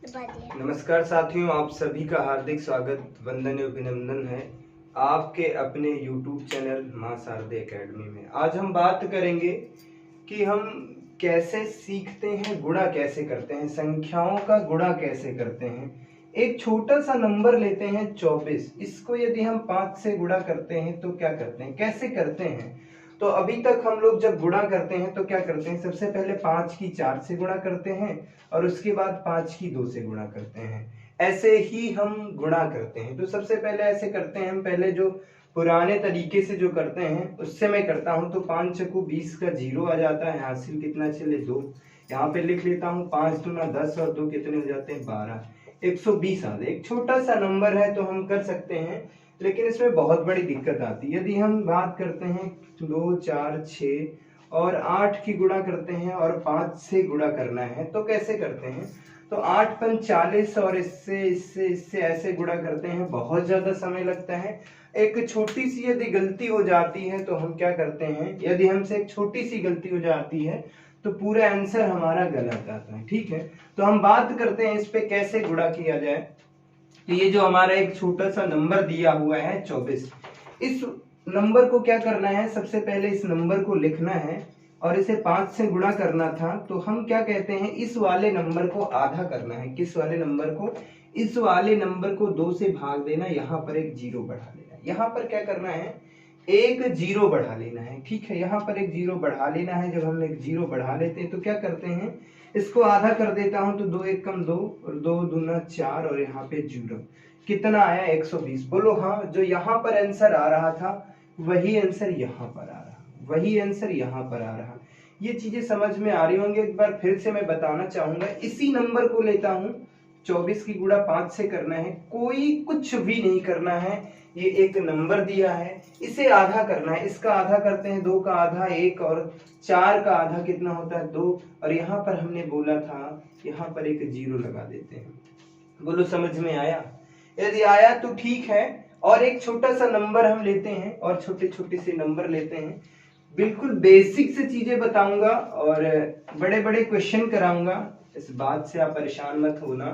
नमस्कार साथियों, आप सभी का हार्दिक स्वागत, वंदन एवं अभिनंदन है आपके अपने YouTube चैनल मां शारदे एकेडमी में। आज हम बात करेंगे कि हम कैसे सीखते हैं, गुणा कैसे करते हैं, संख्याओं का गुणा कैसे करते हैं। एक छोटा सा नंबर लेते हैं 24, इसको यदि हम 5 से गुणा करते हैं तो क्या करते हैं, कैसे करते हैं। तो अभी तक हम लोग जब गुणा करते हैं तो क्या करते हैं, सबसे पहले 5 की 4 से गुणा करते हैं और उसके बाद 5 की 2 से गुणा करते हैं। ऐसे ही हम गुणा करते हैं। तो सबसे पहले ऐसे करते हैं, हम पहले जो पुराने तरीके से जो करते हैं उससे मैं करता हूं। तो 5 चक्कू 20 का 0 आ जाता है, हासिल कितना चले 2। यहाँ पे लिख लेता हूँ 5 दूना 10 और 2 कितने हो जाते हैं 12, 120 आ जाए। एक छोटा सा नंबर है तो हम कर सकते हैं, लेकिन इसमें बहुत बड़ी दिक्कत आती है। यदि हम बात करते हैं 2 4 6 और 8 की गुणा करते हैं और 5 से गुणा करना है तो कैसे करते हैं। तो 8 पंच 40 और इससे इससे इससे ऐसे गुणा करते हैं, बहुत ज्यादा समय लगता है। एक छोटी सी यदि गलती हो जाती है तो हम क्या करते हैं, यदि हमसे एक छोटी सी गलती हो जाती है तो पूरा आंसर हमारा गलत आता है। ठीक है, तो हम बात करते हैं इस पे कैसे गुणा किया जाए। तो ये जो हमारा एक छोटा सा नंबर दिया हुआ है 24, इस नंबर को क्या करना है, सबसे पहले इस नंबर को लिखना है और इसे 5 से गुणा करना था। तो हम क्या कहते हैं, इस वाले नंबर को आधा करना है। किस वाले नंबर को, इस वाले नंबर को 2 से भाग देना, यहाँ पर एक 0 बढ़ा लेना। यहाँ पर क्या करना है, एक 0 बढ़ा लेना है। ठीक है, यहाँ पर एक 0 बढ़ा लेना है। जब हम एक 0 बढ़ा लेते हैं तो क्या करते हैं, इसको आधा कर देता हूं। तो 2 1 कम 2 और 2 दूना 4 और यहाँ पे 0, कितना आया 120। बोलो हाँ, जो यहाँ पर आंसर आ रहा था वही आंसर यहाँ पर आ रहा, वही आंसर यहाँ पर आ रहा। ये चीजें समझ में आ रही होंगी। एक बार फिर से मैं बताना चाहूंगा, इसी नंबर को लेता हूं, 24 की गुणा 5 से करना है, कोई कुछ भी नहीं करना है। ये एक नंबर दिया है, इसे आधा करना है। इसका आधा करते हैं, 2 का आधा 1 और 4 का आधा कितना होता है 2। और यहाँ पर हमने बोला था, यहाँ पर एक 0 लगा देते हैं। बोलो समझ में आया। यदि आया तो ठीक है। और एक छोटा सा नंबर हम लेते हैं और छोटे छोटे से नंबर लेते हैं। बिल्कुल बेसिक से चीजें बताऊंगा और बड़े बड़े क्वेश्चन कराऊंगा, इस बात से आप परेशान मत होना।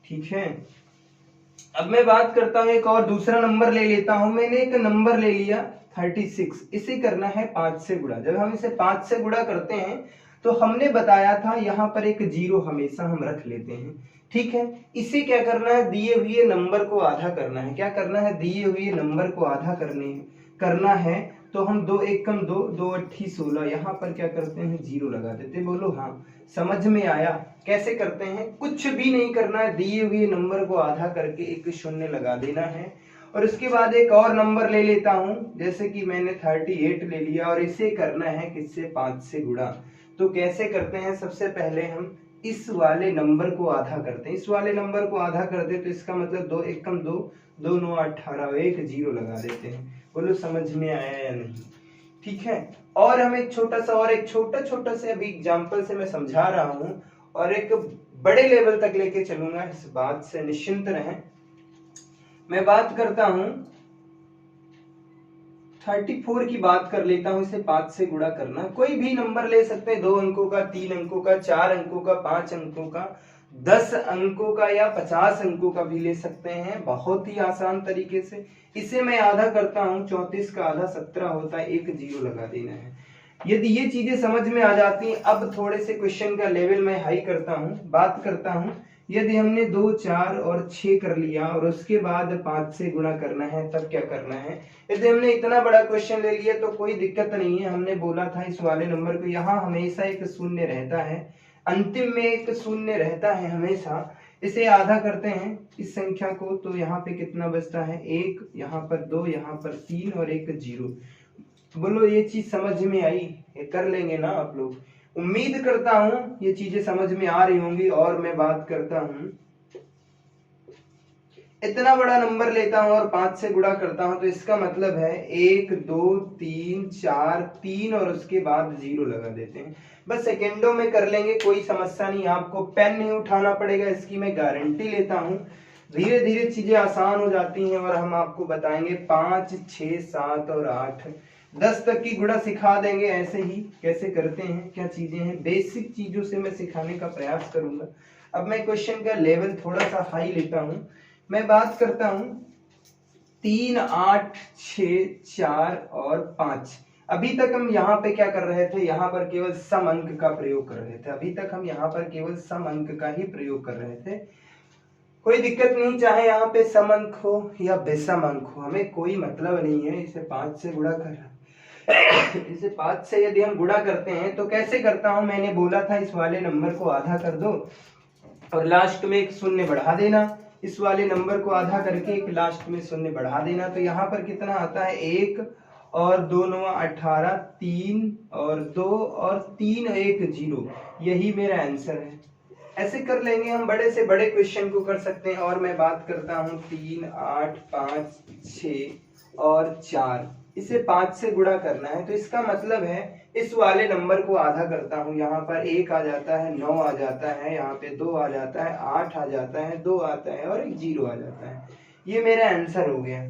ठीक है, अब मैं बात करता हूं, एक और दूसरा नंबर ले लेता हूं। मैंने एक नंबर ले लिया 36, इसे करना है 5 से गुणा। जब हम इसे 5 से गुणा करते हैं तो हमने बताया था यहाँ पर एक 0 हमेशा हम रख लेते हैं। ठीक है, इसे क्या करना है, दिए हुए नंबर को आधा करना है। क्या करना है, दिए हुए नंबर को आधा करना है। तो हम 2 1 कम 2, 2 8 16, यहाँ पर क्या करते हैं 0 लगा देते। बोलो हाँ, समझ में आया। कैसे करते हैं, कुछ भी नहीं करना है, दिए हुए नंबर को आधा करके एक शून्य लगा देना है। और उसके बाद एक और नंबर ले लेता हूं, जैसे कि मैंने 38 ले लिया और इसे करना है किससे, 5 से गुणा। तो कैसे करते हैं, सबसे पहले हम इस वाले नंबर को आधा करते हैं। इस वाले नंबर को आधा कर दे तो इसका मतलब 2 1 कम 2, 2 9 18, एक 0 लगा देते हैं। बोलो समझ में आया या नहीं। ठीक है, और हम एक छोटा सा और एक छोटा से अभी एग्जांपल से मैं समझा रहा हूं और एक बड़े लेवल तक लेके चलूंगा, इस बात से निश्चिंत रहें। मैं बात करता हूं 34 की बात कर लेता हूं। इसे 5 से गुणा करना, कोई भी नंबर ले सकते हैं, 2 अंकों का, 3 अंकों का, 4 अंकों का, 5 अंकों का, 10 अंकों का या 50 अंकों का भी ले सकते हैं, बहुत ही आसान तरीके से। इसे मैं आधा करता हूं, 34 का आधा 17 होता है, एक 0 लगा देना है। यदि ये चीजें समझ में आ जाती हैं, अब थोड़े से क्वेश्चन का लेवल मैं हाई करता हूं। बात करता हूं, यदि हमने 2 4 और 6 कर लिया और उसके बाद 5 से गुणा करना है, तब क्या करना है। यदि हमने इतना बड़ा क्वेश्चन ले लिया तो कोई दिक्कत नहीं है। हमने बोला था इस वाले नंबर को, यहाँ हमेशा एक शून्य रहता है, अंतिम में एक शून्य रहता है हमेशा। इसे आधा करते हैं इस संख्या को, तो यहाँ पे कितना बचता है, 1, यहाँ पर 2, यहाँ पर 3 और एक 0। बोलो ये चीज समझ में आई, ये कर लेंगे ना आप लोग। उम्मीद करता हूं ये चीजें समझ में आ रही होंगी। और मैं बात करता हूं, इतना बड़ा नंबर लेता हूं और 5 से गुणा करता हूं, तो इसका मतलब है 1 2 3 4 3 और उसके बाद 0 लगा देते हैं। बस सेकेंडों में कर लेंगे, कोई समस्या नहीं। आपको पेन नहीं उठाना पड़ेगा, इसकी मैं गारंटी लेता हूं। धीरे धीरे चीजें आसान हो जाती हैं और हम आपको बताएंगे 5 6 7 और 8 10 तक की गुणा सिखा देंगे। ऐसे ही कैसे करते हैं, क्या चीजें हैं, बेसिक चीजों से मैं सिखाने का प्रयास करूंगा। अब मैं क्वेश्चन का लेवल थोड़ा सा हाई लेता हूं। मैं बात करता हूं 3, 8, 6, 4 और 5। अभी तक हम यहाँ पे क्या कर रहे थे, यहाँ पर केवल सम अंक का प्रयोग कर रहे थे। अभी तक हम यहाँ पर केवल सम अंक का ही प्रयोग कर रहे थे। कोई दिक्कत नहीं, चाहे यहाँ पे सम अंक हो या बेसम अंक हो, हमें कोई मतलब नहीं है। इसे 5 से गुणा कर इसे 5 से यदि हम गुणा करते हैं तो कैसे करता हूं, मैंने बोला था इस वाले नंबर को आधा कर दो और लास्ट में एक शून्य बढ़ा देना। इस वाले नंबर को आधा करके एक लास्ट में शून्य बढ़ा देना। तो यहाँ पर कितना आता है, 1 और 2 9 18, 3 और 2 और 3 1 0। यही मेरा आंसर है। ऐसे कर लेंगे हम, बड़े से बड़े क्वेश्चन को कर सकते हैं। और मैं बात करता हूँ 3, 8, 5, 6 और 4। इसे 5 से गुणा करना है तो इसका मतलब है इस वाले नंबर को आधा करता हूँ। यहाँ पर 1 आ जाता है, 9 आ जाता है, यहाँ पे 2 आ जाता है, 8 आ जाता है, 2 आता है और एक 0 आ जाता है। ये मेरा आंसर हो गया।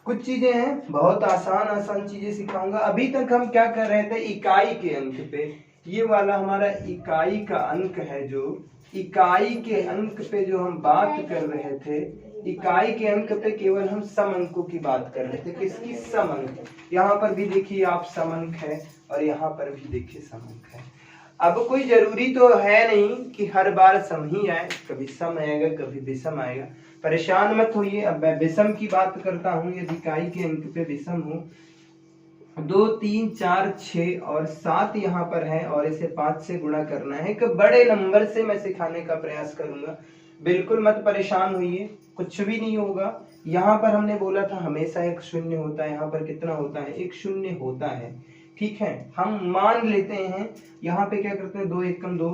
कुछ चीजें हैं, बहुत आसान चीजें सिखाऊंगा। अभी तक हम क्या कर रहे थे, इकाई के अंक पे। ये वाला हमारा इकाई का अंक है, जो इकाई के अंक पे जो हम बात कर रहे थे, इकाई के अंक पे केवल हम सम अंकों की बात कर रहे थे। किसकी, सम अंक। यहाँ पर भी देखिए आप सम अंक है और यहाँ पर भी देखिए सम अंक है। अब कोई जरूरी तो है नहीं कि हर बार सम ही आए, कभी सम आएगा कभी विषम आएगा, परेशान मत होइए। अब मैं विषम की बात करता हूँ। यदि इकाई के अंक पे विषम हो, 2, 3, 4, 6 और 7 यहाँ पर है और इसे 5 से गुणा करना है। एक बड़े नंबर से मैं सिखाने का प्रयास करूंगा, बिल्कुल मत परेशान होइए, कुछ भी नहीं होगा। यहाँ पर हमने बोला था हमेशा एक शून्य होता है, यहाँ पर कितना होता है, एक शून्य होता है। ठीक है, हम मान लेते हैं। यहाँ पे क्या करते हैं, 2 एकम 2,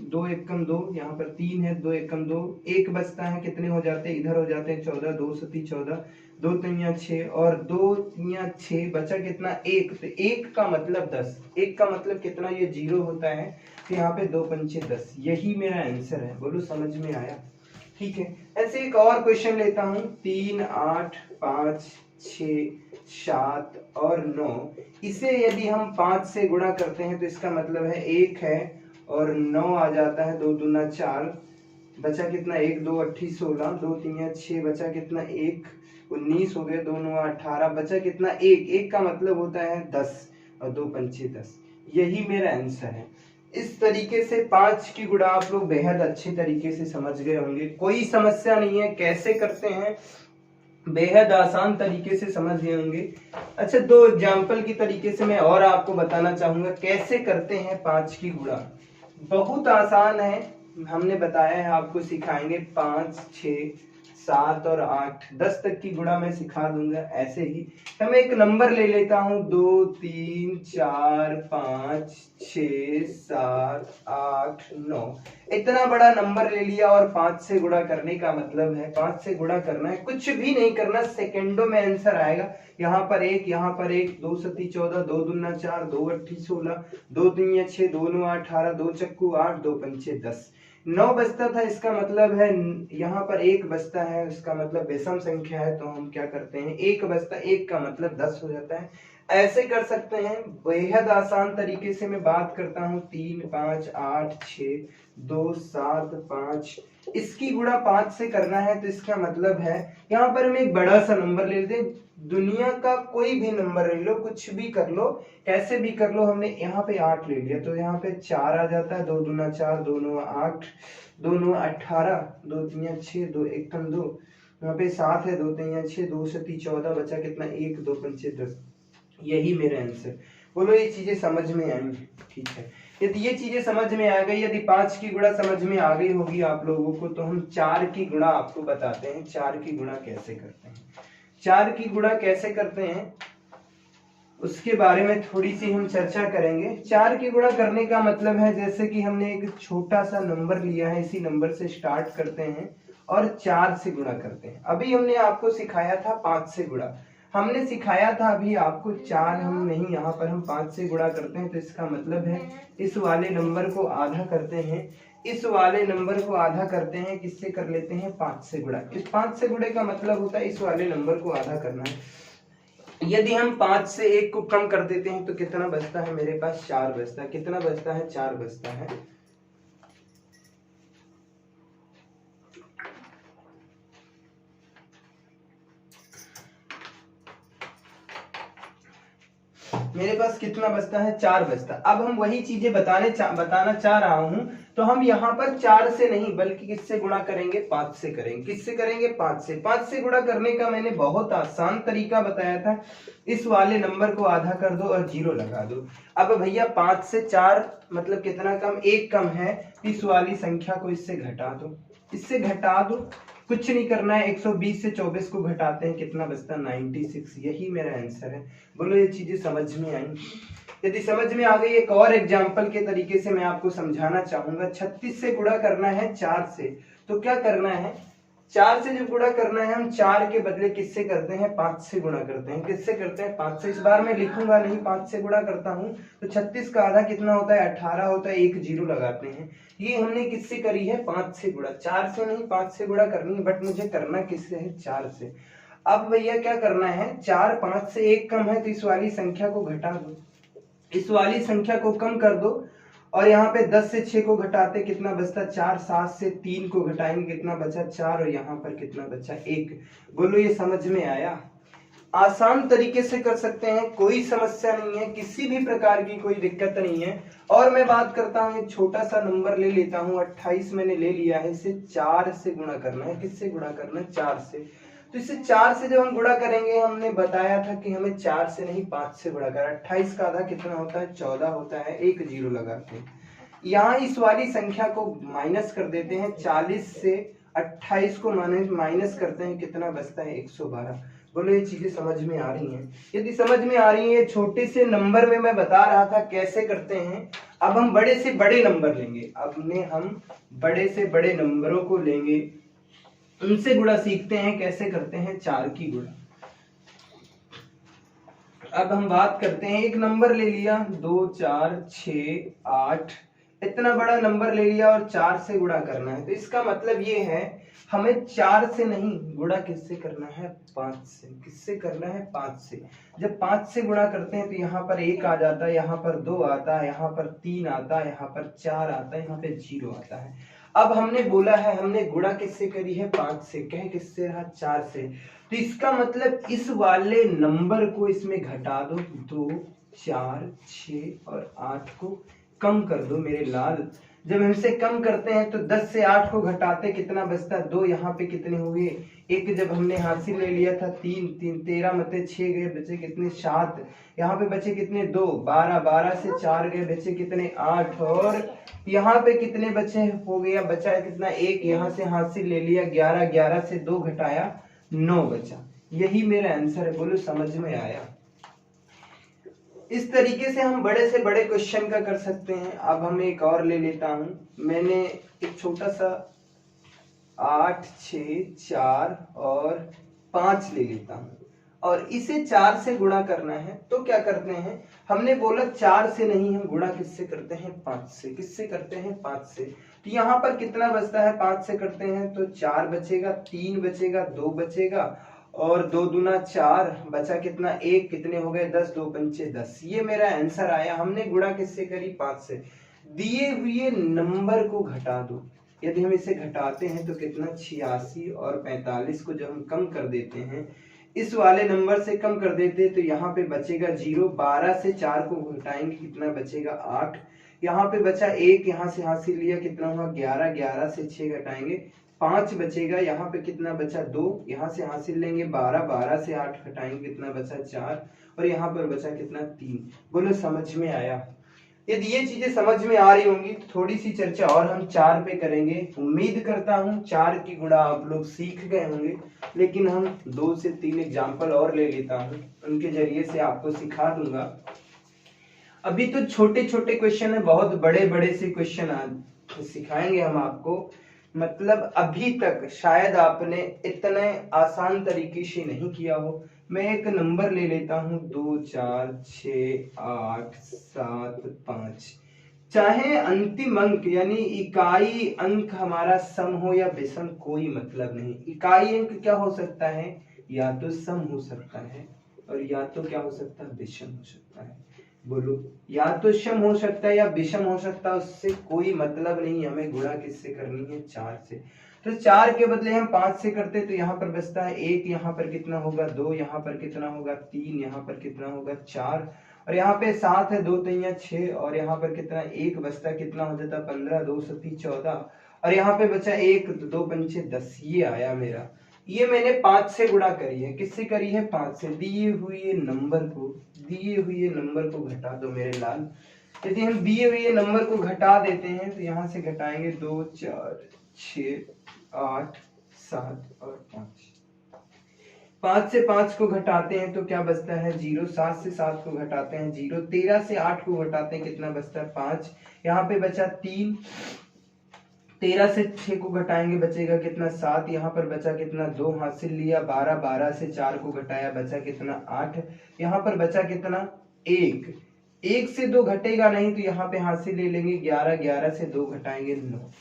2 एकम 2, यहाँ पर 3 है, 2 एकम 2, 1 बचता है, कितने हो जाते हैं, इधर हो जाते हैं 14, 2 सती 14, 2 तिया 6 और 2 तिया 6, बचा कितना, 1। तो 1 का मतलब 10, 1 का मतलब कितना, ये 0 होता है। तो यहाँ पे 2 पंचे 10, यही मेरा आंसर है। बोलो समझ में आया। ठीक है, ऐसे एक और क्वेश्चन लेता हूँ। 3, 8, 5, 6, 7 और 9। इसे यदि हम 5 से गुणा करते हैं तो इसका मतलब है 1 है और 9 आ जाता है, 2 दूना 4, बचा कितना, 1 2 8 16, 2 3 6, बचा कितना, 1 19 हो गए, 2 9 18, बचा कितना, 1। 1 का मतलब होता है 10 और 2 पंचे 10। यही मेरा आंसर है। इस तरीके से 5 की गुणा आप लोग बेहद अच्छे तरीके से समझ गए होंगे, कोई समस्या नहीं है। कैसे करते हैं, बेहद आसान तरीके से समझ गए होंगे। अच्छा, 2 एग्जाम्पल की तरीके से मैं और आपको बताना चाहूंगा कैसे करते हैं 5 की गुणा। बहुत आसान है, हमने बताया है, आपको सिखाएंगे। 5, 6, 7 और 8, 10 तक की गुणा मैं सिखा दूंगा। ऐसे ही तो मैं एक नंबर ले लेता हूँ, 2, 3, 4, 5, 6, 7, 8, 9। इतना बड़ा नंबर ले लिया और 5 से गुणा करने का मतलब है, 5 से गुणा करना है, कुछ भी नहीं करना, सेकेंडों में आंसर आएगा। यहाँ पर 1, यहाँ पर 1, 2 सती 14, 2 दूना 4, 2 अट्ठी 16, 2 3 6, 2 9 18, 2 चक्कू 8, 2 पंचे 10। 9 बचता था, इसका मतलब है यहाँ पर 1 बचता है, इसका मतलब विषम संख्या है। तो हम क्या करते हैं, 1 बचता, 1 का मतलब 10 हो जाता है। ऐसे कर सकते हैं, बेहद आसान तरीके से मैं बात करता हूँ। 3, 5, 8, 6, 2, 7, 5। इसकी गुणा 5 से करना है तो इसका मतलब है, यहाँ पर हम एक बड़ा सा नंबर ले लेते हैं। दुनिया का कोई भी नंबर ले लो, कुछ भी कर लो, कैसे भी कर लो। हमने यहाँ पे 8 ले लिया तो यहाँ पे 4 आ जाता है, 2 दूना 4, 2 9 8, 2 9 18, 2 3 6, 2 1 2, यहाँ पे 7 है, 2 3 6, 2 सती 14, बचा कितना, 1 2 पंचे 10। यही मेरा आंसर। बोलो ये चीजें समझ में आई? ठीक है, यदि ये चीजें समझ में आ गई, यदि 5 की गुणा समझ में आ गई होगी आप लोगों को, तो हम 4 की गुणा आपको बताते हैं। 4 की गुणा कैसे करते हैं, 4 की गुणा कैसे करते हैं उसके बारे में थोड़ी सी हम चर्चा करेंगे। 4 की गुणा करने का मतलब है, जैसे कि हमने एक छोटा सा नंबर लिया है, इसी नंबर से स्टार्ट करते हैं और 4 से गुणा करते हैं। अभी हमने आपको सिखाया था 5 से गुणा, हमने सिखाया था अभी आपको 4 हम नहीं, यहाँ पर हम 5 से गुणा करते हैं। तो इसका मतलब है इस वाले नंबर को आधा करते हैं, इस वाले नंबर को आधा करते हैं, किससे कर लेते हैं, 5 से गुणा। इस 5 से गुणे का मतलब होता है इस वाले नंबर को आधा करना है। यदि हम 5 से 1 को कम कर देते हैं तो कितना बचता है, मेरे पास 4 बचता है। कितना बचता है, 4 बचता है। मेरे पास कितना बचता है, 4 बचता। अब हम वही चीजें बताना चाह रहा हूं, तो हम यहाँ पर 4 से नहीं बल्कि किससे गुणा करेंगे, 5 से करेंगे। किससे करेंगे, 5 से। 5 से गुणा करने का मैंने बहुत आसान तरीका बताया था। इस वाले नंबर को आधा कर दो और 0 लगा दो। अब भैया 5 से 4 मतलब कितना कम, 1 कम है। इस वाली संख्या को इससे घटा दो, इससे घटा दो, कुछ नहीं करना है। 120 से 24 को घटाते हैं, कितना बचता है, 96। यही मेरा आंसर है। बोलो ये चीजें समझ में आई? यदि समझ में आ गई, एक और एग्जाम्पल के तरीके से मैं आपको समझाना चाहूंगा। 36 से गुणा करना है 4 से, तो क्या करना है, 4 से जब गुणा करना है, हम 4 के बदले किससे करते हैं, 5 से गुणा करते हैं। किससे करते हैं, 5 से। इस बार मैं लिखूंगा नहीं, 5 से गुणा करता हूं तो 36 का आधा कितना होता है, 18 होता है। 1 0 लगाते हैं। ये हमने किससे करी है, 5 से गुणा। 4 से नहीं, 5 से गुणा करनी है, बट मुझे करना किससे है, 4 से। अब भैया क्या करना है, 4 5 से 1 कम है, तो इस वाली संख्या को घटा दो, इस वाली संख्या को कम कर दो। और यहाँ पे 10 से 6 को घटाते कितना बचता, 4। 7 से 3 को घटाएंगे, कितना बचा, 4। और यहाँ पर कितना बचा, 1। बोलो ये समझ में आया? आसान तरीके से कर सकते हैं, कोई समस्या नहीं है, किसी भी प्रकार की कोई दिक्कत नहीं है। और मैं बात करता हूँ, एक छोटा सा नंबर ले लेता हूँ, 28 मैंने ले लिया है। इसे 4 से गुणा करना है। किससे गुणा करना है, 4 से। तो इसे 4 से जब हम गुणा करेंगे, हमने बताया था कि हमें 4 से नहीं 5 से गुणा करना। 28 का आधा कितना होता है, 14 होता है। 1 0 लगाते हैं। यहाँ इस वाली संख्या को माइनस कर देते हैं। 40 से 28 को माइनस करते हैं, कितना बचता है, 112। बोलो ये चीजें समझ में आ रही हैं? यदि समझ में आ रही है, छोटे से नंबर में मैं बता रहा था कैसे करते हैं। अब हम बड़े से बड़े नंबर लेंगे। हम बड़े से बड़े नंबरों को लेंगे, उनसे गुणा सीखते हैं कैसे करते हैं, 4 की गुणा। अब हम बात करते हैं, एक नंबर ले लिया, 2 4 6 8, इतना बड़ा नंबर ले लिया और 4 से गुणा करना है। तो इसका मतलब ये है, हमें 4 से नहीं गुणा किससे करना है, 5 से। किससे करना है, 5 से। जब 5 से गुणा करते हैं तो यहाँ पर 1 आ जाता है, यहाँ पर 2 आता है, यहाँ पर 3 आता है, यहाँ पर 4 आता है, यहाँ पे 0 आता है। अब हमने बोला है, हमने गुणा किससे करी है, 5 से। कहे किससे रहा, 4 से। तो इसका मतलब इस वाले नंबर को इसमें घटा दो, 2 4 6 और 8 को कम कर दो मेरे लाल। जब हमसे कम करते हैं तो 10 से 8 को घटाते कितना बचता है, 2। यहाँ पे कितने हुए, 1 जब हमने हासिल ले लिया था, 3 3 13 मतलब 6 गए, बचे कितने, 7। यहाँ पे बचे कितने, 2 12 12 से 4 गए, बचे कितने, 8। और यहाँ पे कितने बचे, हो गया, बचा है कितना, 1। यहाँ से हासिल ले लिया, 11 11 से 2 घटाया, 9 बचा। यही मेरा आंसर है। बोलो समझ में आया? इस तरीके से हम बड़े से बड़े क्वेश्चन का कर सकते हैं। अब हम एक और ले लेता हूं, मैंने एक छोटा सा 8 6 4 और 5 ले लेता हूं और इसे 4 से गुणा करना है। तो क्या करते हैं, हमने बोला 4 से नहीं, हम गुणा किससे करते हैं, 5 से। किससे करते हैं, 5 से। तो यहाँ पर कितना बचता है, 5 से करते हैं तो 4 बचेगा, 3 बचेगा, 2 बचेगा और 2 दूना 4, बचा कितना, 1। कितने हो गए, 10 2 पंचे 10। ये मेरा आंसर आया। हमने गुणा किससे करी, 5 से। दिए हुए नंबर को घटा दो। यदि हम इसे घटाते हैं तो कितना, 86 और 45 को जब हम कम कर देते हैं, इस वाले नंबर से कम कर देते तो यहाँ पे बचेगा 0। 12 से 4 को घटाएंगे, कितना बचेगा, 8। यहाँ पे बचा 1, यहाँ से हासिल लिया, कितना हुआ, 11। 11 से 6 घटाएंगे, 5 बचेगा। यहाँ पे कितना बचा, 2। यहाँ से हासिल लेंगे 12। 12 से 8 घटाएंगे, कितना बचा, 4। और यहाँ पर बचा कितना, 3। बोलो समझ में आया? यदि ये चीजें समझ में आ रही होंगी तो थोड़ी सी चर्चा और हम 4 पे करेंगे। उम्मीद करता हूँ 4 की गुणा आप लोग सीख गए होंगे, लेकिन हम 2 से 3 एग्जाम्पल और ले लेता हूँ, उनके जरिए से आपको सिखा दूंगा। अभी तो छोटे छोटे क्वेश्चन है, बहुत बड़े बड़े से क्वेश्चन सिखाएंगे हम आपको। मतलब अभी तक शायद आपने इतने आसान तरीके से नहीं किया हो। मैं एक नंबर ले लेता हूं, 2 4 6 8 7 5। चाहे अंतिम अंक यानी इकाई अंक हमारा सम हो या विषम, कोई मतलब नहीं। इकाई अंक क्या हो सकता है, या तो सम हो सकता है और या तो क्या हो सकता है, विषम हो सकता है। बोलो, या तो सम हो सकता है या विषम हो सकता है, उससे कोई मतलब नहीं। हमें गुणा किससे करनी है, 4 से। तो 4 के बदले हम 5 से करते तो यहाँ पर बचता है 1, यहाँ पर कितना होगा 2, यहाँ पर कितना होगा 3, यहाँ पर कितना होगा 4, और यहाँ पे 7 है, 2 3 6, और यहाँ पर कितना 1 बचता, कितना हो जाता 15, 2 7 14, और यहाँ पे बचा 1, 2 5 10। ये आया मेरा। ये मैंने 5 से गुणा करी है। किससे करी है? 5 से। दिए हुए नंबर को घटा दो मेरे लाल। यदि हम दिए हुए नंबर को घटा देते हैं तो यहाँ से घटाएंगे 2 4 6 8 7 और 5। 5 से 5 को घटाते हैं तो क्या बचता है? 0। 7 से 7 को घटाते हैं 0। 13 से 8 को घटाते हैं, कितना बचता है? 5। यहाँ पे बचा 3। 13 से 6 को घटाएंगे, बचेगा कितना? 7। यहाँ पर बचा कितना? 2 हासिल लिया। 12। 12 से 4 को घटाया, बचा कितना? 8। यहाँ पर बचा कितना? 1। 1 से 2 घटेगा नहीं तो यहाँ पे हासिल ले लेंगे 11। 11 से 2 घटाएंगे 9।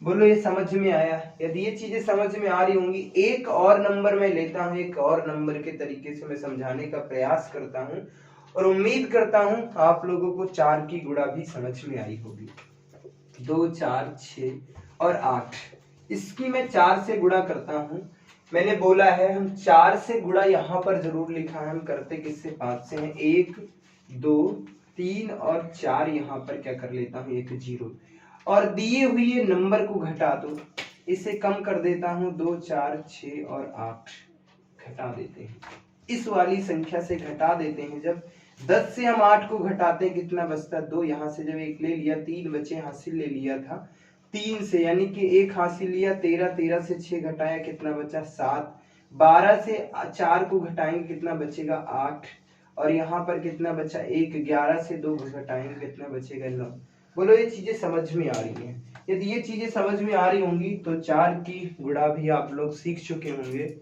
बोलो ये समझ में आया? यदि ये चीजें समझ में आ रही होंगी, एक और नंबर मैं लेता हूँ, एक और नंबर के तरीके से मैं समझाने का प्रयास करता हूँ, और उम्मीद करता हूँ आप लोगों को 4 की गुणा भी समझ में आई होगी। 2 4 6 और 8, इसकी मैं 4 से गुणा करता हूँ। मैंने बोला है हम 4 से गुणा यहाँ पर जरूर लिखा है, हम करते किससे? 5 से हैं। 1 2 3 और 4, यहाँ पर क्या कर लेता हूँ? एक 0, और दिए हुए नंबर को घटा दो। इसे कम कर देता हूँ, 2 4 6 और 8 घटा देते हैं, इस वाली संख्या से घटा देते हैं। जब 10 से हम 8 को घटाते हैं, कितना बचता? 2। यहाँ से जब 1 ले लिया, 3 बचे, हासिल ले लिया था 3 से, यानी कि 1 हासिल लिया। 13। 13 से 6 घटाया, कितना बचा? 7। 12 से 4 को घटाएंगे, कितना बचेगा? 8, और यहाँ पर कितना बचा? 1। 11 से 2 घटाएंगे, कितना बचेगा? 9। बोलो ये चीजें समझ में आ रही हैं? यदि ये चीजें समझ में आ रही होंगी तो 4 की गुणा भी आप लोग सीख चुके होंगे।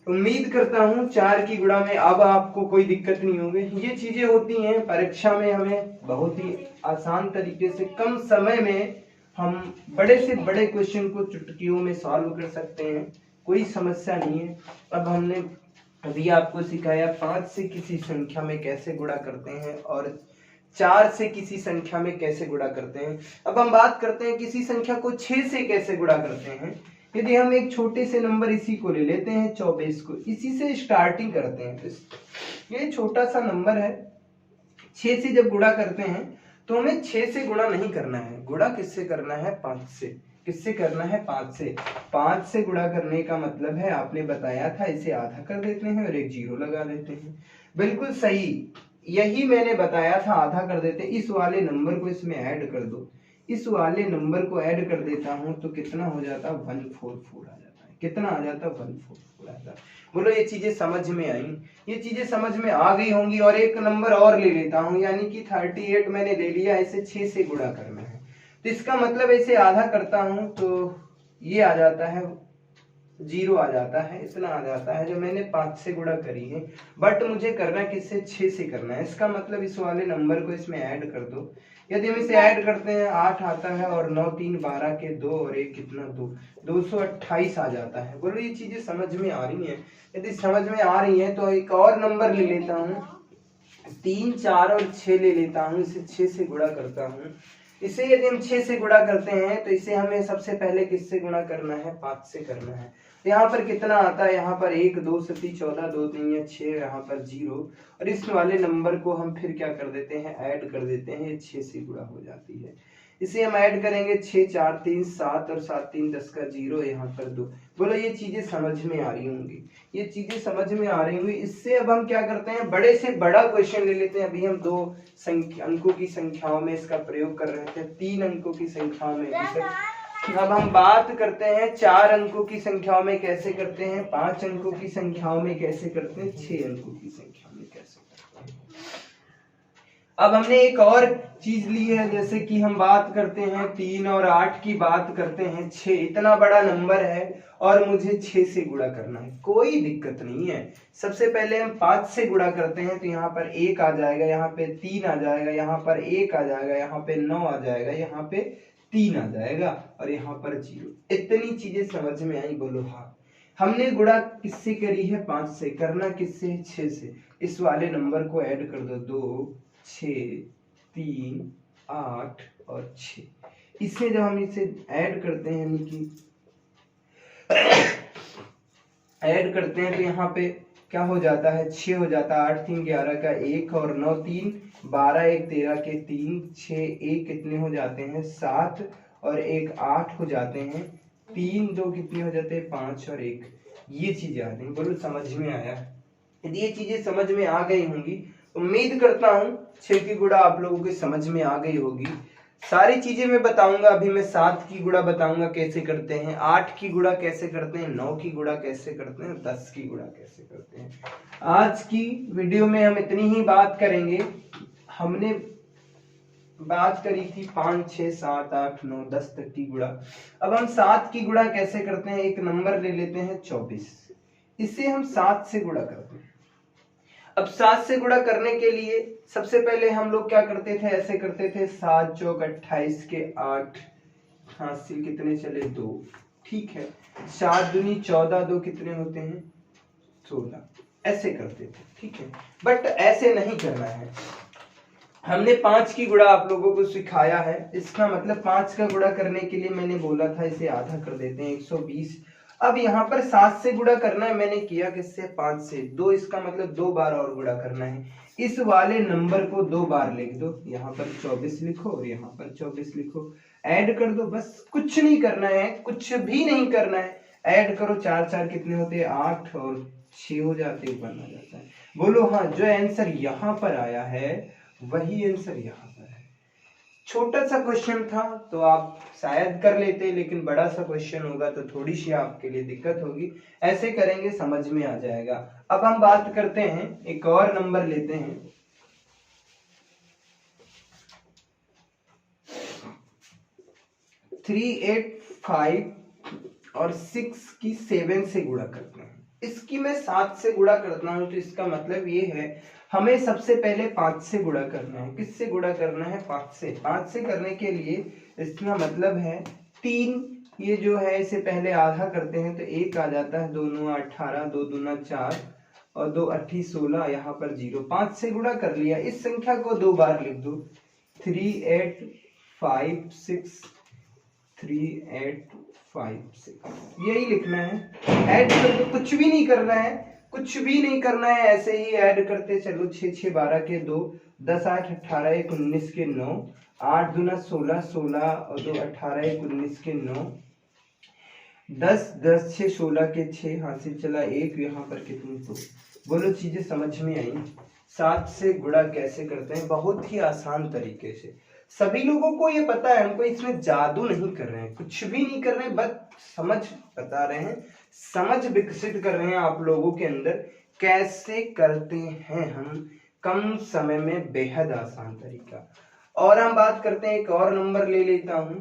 उम्मीद करता हूँ 4 की गुणा में अब आपको कोई दिक्कत नहीं होगी। ये चीजें होती हैं परीक्षा में, हमें बहुत ही आसान तरीके से कम समय में हम बड़े से बड़े क्वेश्चन को चुटकियों में सॉल्व कर सकते हैं, कोई समस्या नहीं है। अब हमने अभी आपको सिखाया 5 से किसी संख्या में कैसे गुणा करते हैं और 4 से किसी संख्या में कैसे गुणा करते हैं। अब हम बात करते हैं किसी संख्या को 6 से कैसे गुणा करते हैं। यदि हम एक छोटे से नंबर इसी को ले लेते हैं 24 को, इसी से स्टार्टिंग करते हैं। ये छोटा सा नंबर है, 6 से जब गुणा करते हैं तो हमें 6 से गुणा नहीं करना है, गुणा किससे करना है? 5 से। किससे करना है? 5 से। 5 से गुणा करने का मतलब है, आपने बताया था, इसे आधा कर देते हैं और एक 0 लगा देते हैं। बिल्कुल सही, यही मैंने बताया था, आधा कर देते। इस वाले नंबर को इसमें ऐड कर दो, इस वाले नंबर को ऐड कर देता हूं तो कितना हो जाता? 144 आ जाता है। कितना आ जाता? 144 आ जाता है। बोलो ये चीजें समझ में आई? ये चीजें समझ में आ गई होंगी। और एक नंबर और ले लेता हूं, यानी कि 38 मैंने ले लिया, इसे 6 से गुणा करना है तो इसका मतलब इसे आधा करता हूं तो ये आ जाता है 0 आ जाता है, इतना आ जाता है जो मैंने 5 से गुणा करी है। बट मुझे करना किससे? 6 से करना है। इसका मतलब इस वाले नंबर को इसमें ऐड कर दो। यदि हम इसे ऐड करते हैं 8 आता है, और 9 3 12 के 2 और 1 कितना? 2, 228 आ जाता है। बोलो ये चीजें समझ में आ रही हैं? यदि समझ में आ रही हैं तो एक और नंबर ले लेता हूँ, 3 4 और 6 ले लेता हूँ, इसे 6 से गुणा करता हूँ। इसे यदि हम 6 से गुणा करते हैं तो इसे हमें सबसे पहले किससे गुणा करना है? 5 से करना है। तो यहाँ पर कितना आता है? यहाँ पर 1 2 7 14, 2 3 6, यहाँ पर 0, और इस वाले नंबर को हम फिर क्या कर देते हैं? ऐड कर देते हैं, ये 6 से गुणा हो जाती है। इसे हम ऐड करेंगे 6 4 3 7 और 7 3 10 का 0, यहाँ पर 2। बोलो ये चीजें समझ में आ रही होंगी? ये चीजें समझ में आ रही होंगी। इससे अब हम क्या करते हैं? बड़े से बड़ा क्वेश्चन ले लेते हैं। अभी हम 2 अंकों की संख्याओं में इसका प्रयोग कर रहे थे, 3 अंकों की संख्याओं में। अब हम बात करते हैं 4 अंकों की संख्याओं में कैसे करते हैं, 5 अंकों की संख्याओं में कैसे करते हैं, 6 अंकों की संख्या में कैसे करते हैं। अब हमने एक और चीज ली है, जैसे कि हम बात करते हैं 3 और 8 की बात करते हैं। 6 इतना बड़ा नंबर है और मुझे 6 से गुणा करना है, कोई दिक्कत नहीं है। सबसे पहले हम 5 से गुणा करते हैं तो यहाँ पर 1 आ जाएगा, यहाँ पे 3 आ जाएगा, यहाँ पर 1 आ जाएगा, यहाँ पे 9 आ जाएगा, यहाँ पे 3 आ जाएगा, और यहाँ पर 0। इतनी चीजें समझ में आई? बोलो हाँ। हमने गुणा किससे करी है? 5 से। करना किससे? 6 से। इस वाले नंबर को ऐड कर दो, 2 6 3 8 और 6। इससे जब हम इसे ऐड करते हैं, यानी कि ऐड करते हैं तो यहाँ पे क्या हो जाता है, 6 हो जाता है, 8 3 11 का 1 और 9 3 12 1 13 के 3 6 1 कितने हो जाते हैं 7 और 1 8 हो जाते हैं, 3 2 कितने हो जाते हैं 5 और 1। ये चीजें आ गई, बोलो समझ में आया? यदि ये चीजें समझ में आ गई होंगी, उम्मीद करता हूँ 6 की गुणा आप लोगों के समझ में आ गई होगी। सारी चीजें मैं बताऊंगा, अभी मैं 7 की गुणा बताऊंगा कैसे करते हैं, 8 की गुणा कैसे करते हैं, 9 की गुणा कैसे करते हैं, 10 की गुणा कैसे करते हैं। आज की वीडियो में हम इतनी ही बात करेंगे। हमने बात करी थी 5 6 7 8 9 10 तक की गुणा। अब हम 7 की गुणा कैसे करते हैं, एक नंबर ले लेते हैं 24, इसे हम 7 से गुणा करते हैं। अब 7 से गुणा करने के लिए सबसे पहले हम लोग क्या करते थे, ऐसे करते थे 7 चौक 28 के 8 हासिल कितने चले 2, ठीक है, 7 दूनी 14 2 कितने होते हैं 16, ऐसे करते थे, ठीक है। बट ऐसे नहीं करना है, हमने 5 की गुणा आप लोगों को सिखाया है। इसका मतलब 5 का गुणा करने के लिए मैंने बोला था इसे आधा कर देते हैं 120। अब यहाँ पर 7 से गुणा करना है, मैंने किया किससे 5 से, 2, इसका मतलब 2 बार और गुणा करना है। इस वाले नंबर को 2 बार लिख दो, यहाँ पर 24 लिखो और यहाँ पर 24 लिखो, ऐड कर दो, बस कुछ नहीं करना है, कुछ भी नहीं करना है। ऐड करो, 4 4 कितने होते हैं 8 और 6 हो जाते हैं, 1 आ जाता है। बोलो हाँ, जो आंसर यहाँ पर आया है वही आंसर यहाँ पर है। छोटा सा क्वेश्चन था तो आप शायद कर लेते, लेकिन बड़ा सा क्वेश्चन होगा तो थोड़ी सी आपके लिए दिक्कत होगी। ऐसे करेंगे समझ में आ जाएगा। अब हम बात करते हैं, एक और नंबर लेते हैं, 3 8 5 और 6 की 7 से गुणा करते हैं। इसकी मैं 7 से गुणा करता हूं तो इसका मतलब ये है हमें सबसे पहले 5 से गुणा करना है। किससे गुणा करना है, 5 से। 5 से करने के लिए इसका मतलब है 3, ये जो है इसे पहले आधा करते हैं तो 1 आ जाता है, 2 9 18, 2 दूना 4 और 2 8 16, यहाँ पर 0। 5 से गुणा कर लिया, इस संख्या को 2 बार लिख दो, 3 8 5 6 3 8 5 6, यही लिखना है। ऐड कर दो, कुछ भी नहीं करना है, कुछ भी नहीं करना है, ऐसे ही ऐड करते चलो। 6 6 12 के 2, 10 8 18 1 19 के 9, 8 दूना 16 16 और 2 18 1 19 के 9, 10 10 6 16 के 6 हासिल चला 1, यहाँ पर कितनी 2। बोलो चीजें समझ में आई? 7 से गुणा कैसे करते हैं, बहुत ही आसान तरीके से। सभी लोगों को ये पता है, हमको इसमें जादू नहीं कर रहे हैं, कुछ भी नहीं कर रहे हैं, बस समझ बता रहे हैं, समझ विकसित कर रहे हैं आप लोगों के अंदर कैसे करते हैं हम कम समय में, बेहद आसान तरीका। और हम बात करते हैं, एक और नंबर ले लेता हूं,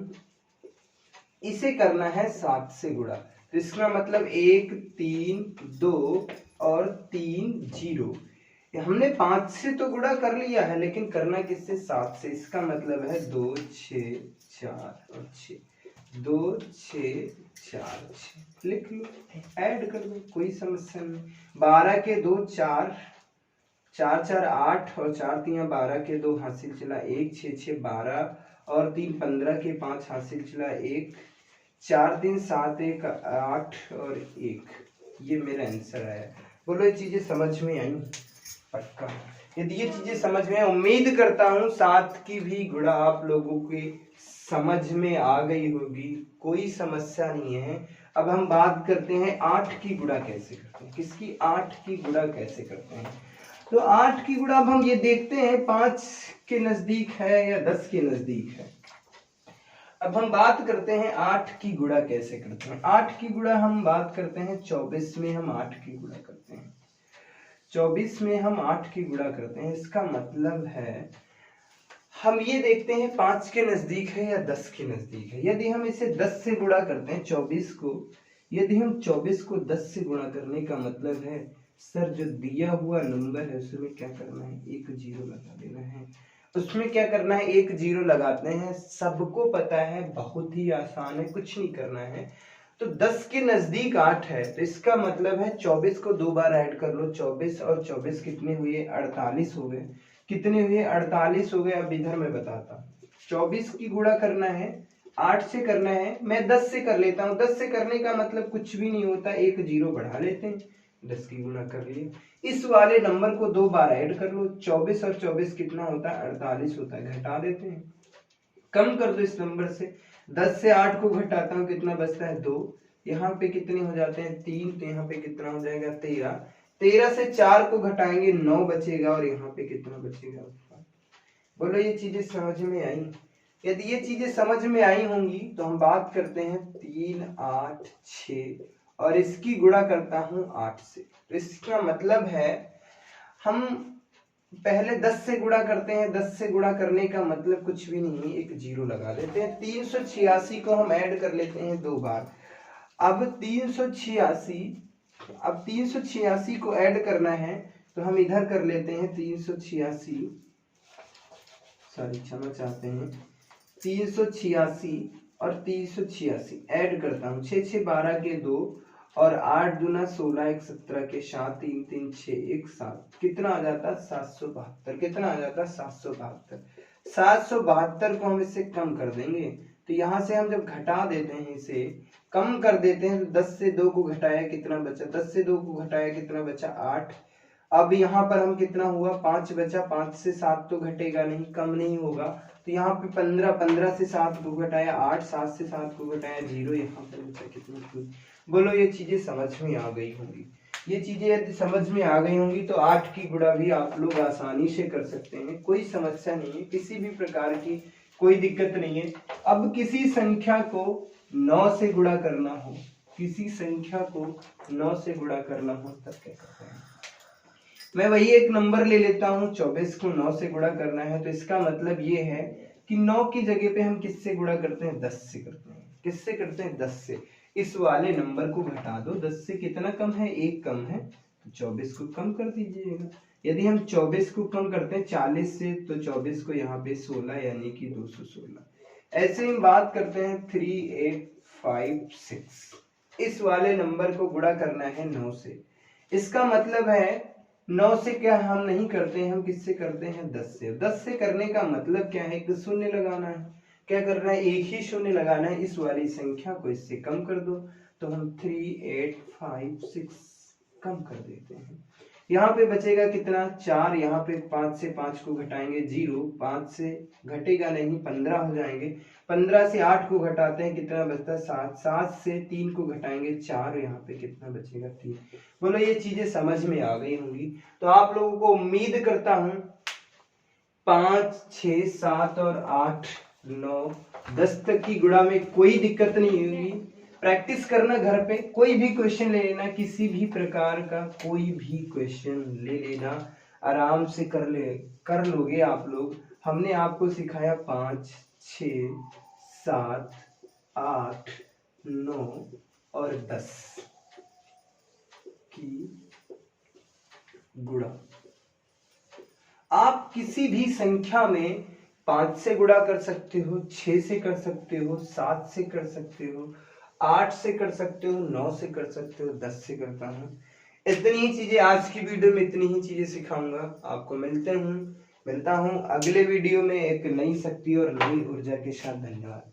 इसे करना है 7 से गुणा। तो इसका मतलब 1 3 2 और 3 0। हमने 5 से तो गुणा कर लिया है, लेकिन करना किससे, 7 से। इसका मतलब है 2 6 4 और 6, 2 6 4 6, लिख लो, ऐड कर दो, कोई समस्या नहीं। 12 के 2 4 4 4 8 और 4 3 12 के 2 हासिल चला 1, 6 6 12 और 3 15 के 5 हासिल चला 1, 4 3 7 1 8 और 1, ये मेरा आंसर आया। बोलो ये चीजें समझ में आई? पक्का। यदि ये चीजें समझ में, उम्मीद करता हूँ 7 की भी गुणा आप लोगों के समझ में आ गई होगी, कोई समस्या नहीं है। अब हम बात करते हैं 8 की गुणा कैसे करते हैं। किसकी, 8 की गुणा कैसे करते हैं। तो 8 की गुणा अब हम ये देखते हैं 5 के नजदीक है या 10 के नजदीक है। अब हम बात करते हैं 8 की गुणा कैसे करते हैं। 8 की गुणा हम बात करते हैं 24 में, हम 8 की गुणा करते हैं 24 में, हम 8 की गुणा करते हैं। इसका मतलब है हम ये देखते हैं 5 के नजदीक है या 10 के नजदीक है। यदि हम इसे 10 से गुणा करते हैं 24 को, यदि हम 24 को 10 से गुणा करने का मतलब है सर जो दिया हुआ नंबर है उसमें क्या करना है, एक जीरो लगा देना है। उसमें क्या करना है, एक जीरो लगाते हैं, सबको पता है, बहुत ही आसान है, कुछ नहीं करना है। तो 10 के नजदीक 8 है, तो इसका मतलब है 24 को 2 बार ऐड कर लो, 24 और 24 कितने हुए, 48 हो गए। कितने हुए, 48 हो गए। अब इधर मैं बताता हूँ, 24 की गुणा करना है 8 से करना है, मैं 10 से कर लेता हूँ। 10 से करने का मतलब कुछ भी नहीं होता, एक जीरो बढ़ा लेते हैं, 10 की गुणा कर लिए। इस वाले नंबर को 2 बार ऐड कर लो, 24 और 24 कितना होता है, 48 होता है। घटा देते हैं, कम कर दो इस नंबर से। 10 से 8 को घटाता हूँ, कितना बचता है 2। यहाँ पे कितने हो जाते हैं 3, तो यहाँ पे कितना हो जाएगा 13। 13 से 4 को घटाएंगे 9 बचेगा, और यहाँ पे कितना बचेगा। बोलो ये चीजें समझ में आई? यदि ये चीजें समझ में आई होंगी तो हम बात करते हैं 3, 8, 6 और इसकी गुणा करता हूं 8 से। तो इसका मतलब है हम पहले 10 से गुणा करते हैं। 10 से गुणा करने का मतलब कुछ भी नहीं, एक जीरो लगा देते हैं। 386 को हम ऐड कर लेते हैं 2 बार। अब 386 को ऐड करना है तो हम इधर कर लेते हैं 386, सॉरी क्षमा चाहते हैं, 386 और 386 ऐड करता हूँ। 6 6 12 के 2 और 8 दूना 16, 1 17 के 7, 3 3 6 1 7, कितना आ जाता 772। कितना आ जाता 772। 772 को हम इससे कम कर देंगे, तो यहाँ से हम जब घटा देते हैं, इसे कम कर देते हैं, तो 10 से 2 को घटाया कितना बचा, 10 से 2 को घटाया कितना बचा 8। अब यहाँ पर हम कितना हुआ 5 बचा, 5 से 7 तो घटेगा नहीं, कम नहीं होगा, तो यहाँ पे 15, 15 से 7 को घटाया 8, 7 से 7 को घटाया 0, यहाँ पर बचा कितना। बोलो ये चीजें समझ में आ गई होंगी? ये चीजें यदि समझ में आ गई होंगी तो 8 की गुणा भी आप लोग आसानी से कर सकते हैं, कोई समस्या नहीं है, किसी भी प्रकार की कोई दिक्कत नहीं है। अब किसी संख्या को 9 से गुणा करना हो, किसी संख्या को 9 से गुणा करना हो तब क्या करते हैं? मैं वही एक नंबर ले लेता हूँ, 24 को 9 से गुणा करना है, तो इसका मतलब ये है कि 9 की जगह पे हम किससे गुणा करते हैं, 10 से करते हैं। किससे करते हैं, 10 से। इस वाले नंबर को घटा दो, 10 से कितना कम है, 1 कम है, तो 24 को कम कर दीजिएगा। यदि हम 24 को कम करते हैं 40 से, तो 24 को यहाँ पे 16 यानी कि 216। ऐसे ही बात करते हैं 3856, इस वाले नंबर को गुणा करना है 9 से। इसका मतलब है 9 से क्या हम नहीं करते हैं, हम किससे करते हैं, 10 से। 10 से करने का मतलब क्या है, एक शून्य लगाना है। क्या करना है, एक ही शून्य लगाना है। इस वाली संख्या को इससे कम कर दो, तो हम 3856 कम कर देते हैं। यहाँ पे बचेगा कितना 4, यहाँ पे 5 से 5 को घटाएंगे 0, 5 से घटेगा नहीं 15 हो जाएंगे। 15 से 8 को घटाते हैं, कितना बचता है 7, 7 से 3 को घटाएंगे 4, यहाँ पे कितना बचेगा 3। बोलो ये चीजें समझ में आ गई होंगी? तो आप लोगों को उम्मीद करता हूँ 5, 6, 7 और 8, 9, 10 तक की गुणा में कोई दिक्कत नहीं होगी। प्रैक्टिस करना घर पे, कोई भी क्वेश्चन ले लेना, किसी भी प्रकार का कोई भी क्वेश्चन ले लेना, आराम से कर लोगे आप लोग। हमने आपको सिखाया 5, 6, 7, 8, 9 और 10 की गुणा। आप किसी भी संख्या में 5 से गुणा कर सकते हो, 6 से कर सकते हो, 7 से कर सकते हो, 8 से कर सकते हो, 9 से कर सकते हो, 10 से करता हूँ। इतनी ही चीजें आज की वीडियो में, इतनी ही चीजें सिखाऊंगा आपको। मिलता हूँ अगले वीडियो में एक नई शक्ति और नई ऊर्जा के साथ। धन्यवाद।